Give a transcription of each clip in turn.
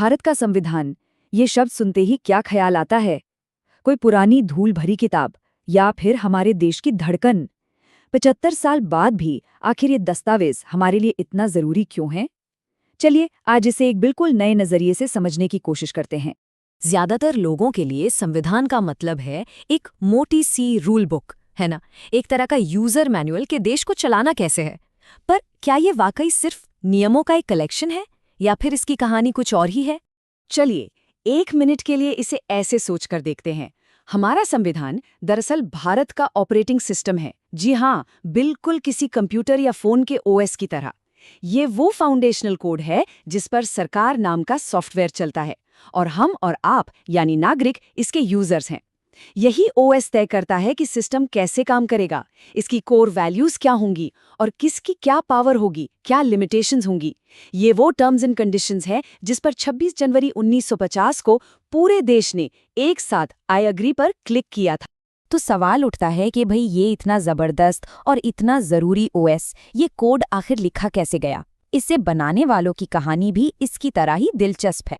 भारत का संविधान, ये शब्द सुनते ही क्या ख्याल आता है? कोई पुरानी धूल भरी किताब या फिर हमारे देश की धड़कन? 75 साल बाद भी आखिर ये दस्तावेज हमारे लिए इतना जरूरी क्यों है? चलिए आज इसे एक बिल्कुल नए नजरिए से समझने की कोशिश करते हैं। ज्यादातर लोगों के लिए संविधान का मतलब है एक मोटी सी रूल बुक, है ना? एक तरह का यूजर मैनुअल कि देश को चलाना कैसे है। पर क्या ये वाकई सिर्फ नियमों का एक कलेक्शन है या फिर इसकी कहानी कुछ और ही है? चलिए 1 मिनट के लिए इसे ऐसे सोच कर देखते हैं। हमारा संविधान दरअसल भारत का ऑपरेटिंग सिस्टम है। जी हाँ, बिल्कुल किसी कंप्यूटर या फोन के ओएस की तरह। ये वो फाउंडेशनल कोड है जिस पर सरकार नाम का सॉफ्टवेयर चलता है और हम और आप यानी नागरिक इसके यूजर्स हैं। यही ओएस तय करता है कि सिस्टम कैसे काम करेगा, इसकी कोर वैल्यूज क्या होंगी और किसकी क्या पावर होगी, क्या लिमिटेशंस होंगी। ये वो टर्म्स एंड कंडीशंस है जिस पर 26 जनवरी 1950 को पूरे देश ने एक साथ आई एग्री पर क्लिक किया था। तो सवाल उठता है कि भाई ये इतना जबरदस्त और इतना जरूरी ओएस, ये कोड आखिर लिखा कैसे गया? इसे बनाने वालों की कहानी भी इसकी तरह ही दिलचस्प है।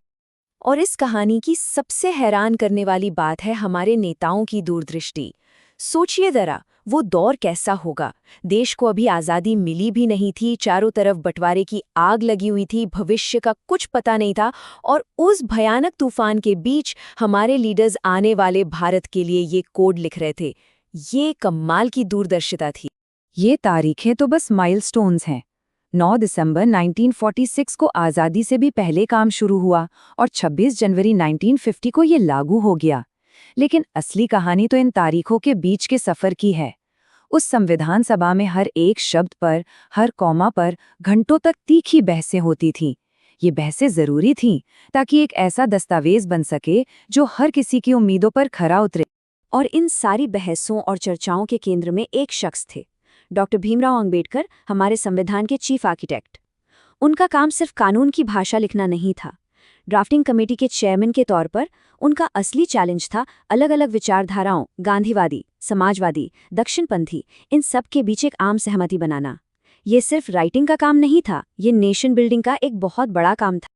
और इस कहानी की सबसे हैरान करने वाली बात है हमारे नेताओं की दूरदृष्टि। सोचिए जरा, वो दौर कैसा होगा। देश को अभी आज़ादी मिली भी नहीं थी, चारों तरफ बंटवारे की आग लगी हुई थी, भविष्य का कुछ पता नहीं था। और उस भयानक तूफान के बीच हमारे लीडर्स आने वाले भारत के लिए ये कोड लिख रहे थे। ये कमाल की दूरदर्शिता थी। ये तारीखें तो बस माइलस्टोन्स हैं। 9 दिसंबर 1946 को आज़ादी से भी पहले काम शुरू हुआ और 26 जनवरी 1950 को ये लागू हो गया। लेकिन असली कहानी तो इन तारीखों के बीच के सफ़र की है। उस संविधान सभा में हर एक शब्द पर, हर कॉमा पर घंटों तक तीखी बहसें होती थीं। ये बहसें ज़रूरी थीं ताकि एक ऐसा दस्तावेज बन सके जो हर किसी की उम्मीदों पर खरा उतरे। और इन सारी बहसों और चर्चाओं के केंद्र में एक शख्स थे, डॉक्टर भीमराव अंबेडकर, हमारे संविधान के चीफ आर्किटेक्ट। उनका काम सिर्फ कानून की भाषा लिखना नहीं था। ड्राफ्टिंग कमेटी के चेयरमैन के तौर पर उनका असली चैलेंज था अलग अलग विचारधाराओं, गांधीवादी, समाजवादी, दक्षिणपंथी, इन सब के बीच एक आम सहमति बनाना। ये सिर्फ राइटिंग का काम नहीं था, ये नेशन बिल्डिंग का एक बहुत बड़ा काम था।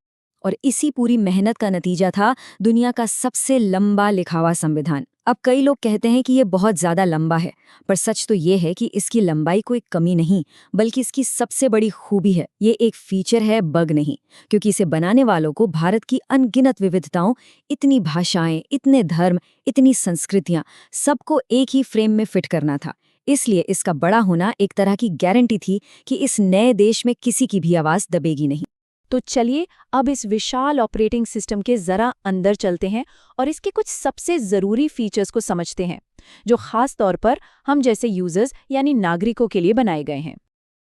और इसी पूरी मेहनत का नतीजा था दुनिया का सबसे लंबा लिखा हुआ संविधान। अब कई लोग कहते हैं कि ये बहुत ज़्यादा लंबा है, पर सच तो ये है कि इसकी लंबाई कोई कमी नहीं, बल्कि इसकी सबसे बड़ी खूबी है। ये एक फीचर है, बग नहीं, क्योंकि इसे बनाने वालों को भारत की अनगिनत विविधताओं, इतनी भाषाएं, इतने धर्म, इतनी संस्कृतियां, सबको एक ही फ्रेम में फिट करना था। इसलिए इसका बड़ा होना एक तरह की गारंटी थी कि इस नए देश में किसी की भी आवाज़ दबेगी नहीं। तो चलिए अब इस विशाल ऑपरेटिंग सिस्टम के जरा अंदर चलते हैं और इसके कुछ सबसे ज़रूरी फीचर्स को समझते हैं, जो खास तौर पर हम जैसे यूजर्स यानी नागरिकों के लिए बनाए गए हैं।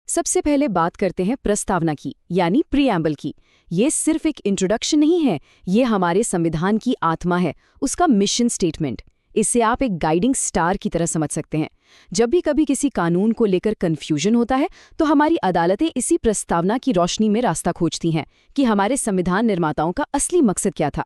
सबसे पहले बात करते हैं प्रस्तावना की, यानी प्रीएम्बल की। ये सिर्फ एक इंट्रोडक्शन नहीं है, ये हमारे संविधान की आत्मा है, उसका मिशन स्टेटमेंट। इसे आप एक गाइडिंग स्टार की तरह समझ सकते हैं। जब भी कभी किसी कानून को लेकर कंफ्यूजन होता है तो हमारी अदालतें इसी प्रस्तावना की रोशनी में रास्ता खोजती हैं कि हमारे संविधान निर्माताओं का असली मकसद क्या था।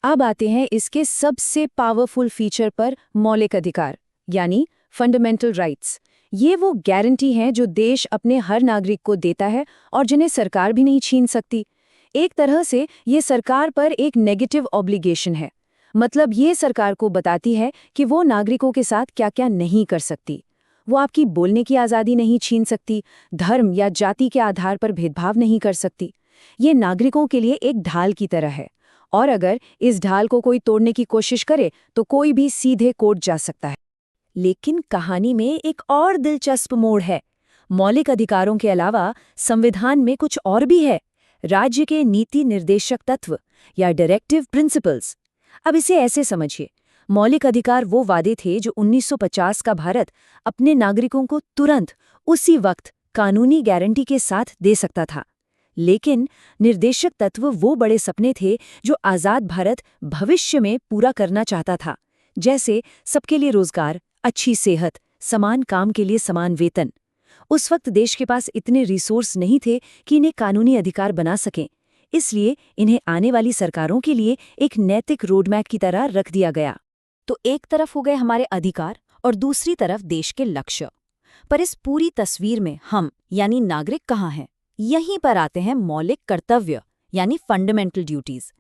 अब आते हैं इसके सबसे पावरफुल फीचर पर, मौलिक अधिकार यानी फंडामेंटल राइट्स। ये वो गारंटी हैं जो देश अपने हर नागरिक को देता है और जिन्हें सरकार भी नहीं छीन सकती। एक तरह से ये सरकार पर एक नेगेटिव ऑब्लिगेशन है। मतलब ये सरकार को बताती है कि वो नागरिकों के साथ क्या क्या नहीं कर सकती। वो आपकी बोलने की आज़ादी नहीं छीन सकती, धर्म या जाति के आधार पर भेदभाव नहीं कर सकती। ये नागरिकों के लिए एक ढाल की तरह है, और अगर इस ढाल को कोई तोड़ने की कोशिश करे तो कोई भी सीधे कोर्ट जा सकता है। लेकिन कहानी में एक और दिलचस्प मोड़ है। मौलिक अधिकारों के अलावा संविधान में कुछ और भी है, राज्य के नीति निर्देशक तत्व या डायरेक्टिव प्रिंसिपल्स। अब इसे ऐसे समझिए, मौलिक अधिकार वो वादे थे जो 1950 का भारत अपने नागरिकों को तुरंत उसी वक्त कानूनी गारंटी के साथ दे सकता था। लेकिन निर्देशक तत्व वो बड़े सपने थे जो आज़ाद भारत भविष्य में पूरा करना चाहता था, जैसे सबके लिए रोजगार, अच्छी सेहत, समान काम के लिए समान वेतन। उस वक्त देश के पास इतने रिसोर्स नहीं थे कि इन्हें कानूनी अधिकार बना सकें, इसलिए इन्हें आने वाली सरकारों के लिए एक नैतिक रोडमैप की तरह रख दिया गया। तो एक तरफ हो गए हमारे अधिकार और दूसरी तरफ देश के लक्ष्य। पर इस पूरी तस्वीर में हम यानी नागरिक कहाँ हैं? यहीं पर आते हैं मौलिक कर्तव्य यानी फंडामेंटल ड्यूटीज।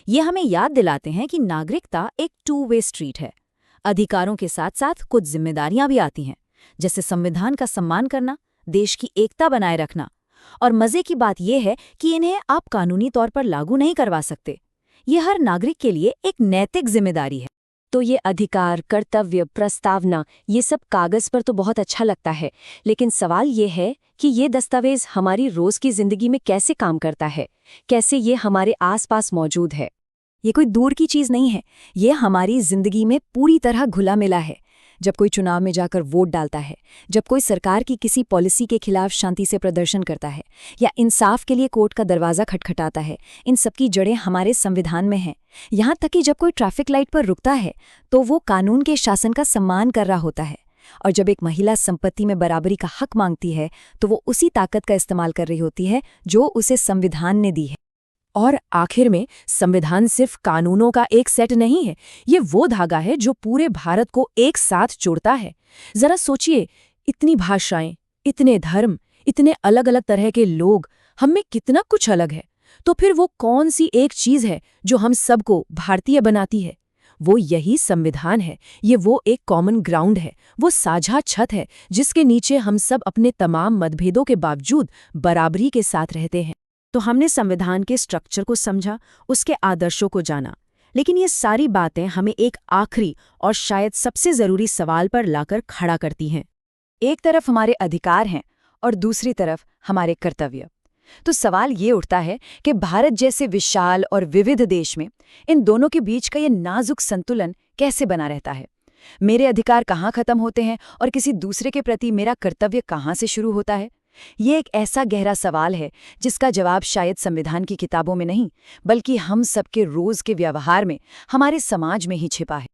ये हमें याद दिलाते हैं कि नागरिकता एक टू वे स्ट्रीट है। अधिकारों के साथ साथ कुछ जिम्मेदारियां भी आती हैं, जैसे संविधान का सम्मान करना, देश की एकता बनाए रखना। और मजे की बात यह है कि इन्हें आप कानूनी तौर पर लागू नहीं करवा सकते। ये हर नागरिक के लिए एक नैतिक जिम्मेदारी है। तो ये अधिकार, कर्तव्य, प्रस्तावना, ये सब कागज पर तो बहुत अच्छा लगता है, लेकिन सवाल ये है कि ये दस्तावेज हमारी रोज की जिंदगी में कैसे काम करता है, कैसे ये हमारे आसपास मौजूद है। ये कोई दूर की चीज नहीं है, ये हमारी जिंदगी में पूरी तरह घुला मिला है। जब कोई चुनाव में जाकर वोट डालता है, जब कोई सरकार की किसी पॉलिसी के खिलाफ शांति से प्रदर्शन करता है, या इंसाफ के लिए कोर्ट का दरवाजा खटखटाता है, इन सबकी जड़ें हमारे संविधान में हैं। यहाँ तक कि जब कोई ट्रैफिक लाइट पर रुकता है तो वो कानून के शासन का सम्मान कर रहा होता है। और जब एक महिला संपत्ति में बराबरी का हक मांगती है तो वो उसी ताकत का इस्तेमाल कर रही होती है जो उसे संविधान ने दी है। और आखिर में संविधान सिर्फ कानूनों का एक सेट नहीं है, ये वो धागा है जो पूरे भारत को एक साथ जोड़ता है। जरा सोचिए, इतनी भाषाएं, इतने धर्म, इतने अलग अलग तरह के लोग, हम में कितना कुछ अलग है। तो फिर वो कौन सी एक चीज है जो हम सबको भारतीय बनाती है? वो यही संविधान है। ये वो एक कॉमन ग्राउंड है, वो साझा छत है जिसके नीचे हम सब अपने तमाम मतभेदों के बावजूद बराबरी के साथ रहते हैं। तो हमने संविधान के स्ट्रक्चर को समझा, उसके आदर्शों को जाना, लेकिन ये सारी बातें हमें एक आखिरी और शायद सबसे जरूरी सवाल पर लाकर खड़ा करती हैं। एक तरफ हमारे अधिकार हैं और दूसरी तरफ हमारे कर्तव्य। तो सवाल ये उठता है कि भारत जैसे विशाल और विविध देश में इन दोनों के बीच का ये नाजुक संतुलन कैसे बना रहता है? मेरे अधिकार कहाँ खत्म होते हैं और किसी दूसरे के प्रति मेरा कर्तव्य कहाँ से शुरू होता है? ये एक ऐसा गहरा सवाल है जिसका जवाब शायद संविधान की किताबों में नहीं, बल्कि हम सबके रोज के व्यवहार में, हमारे समाज में ही छिपा है।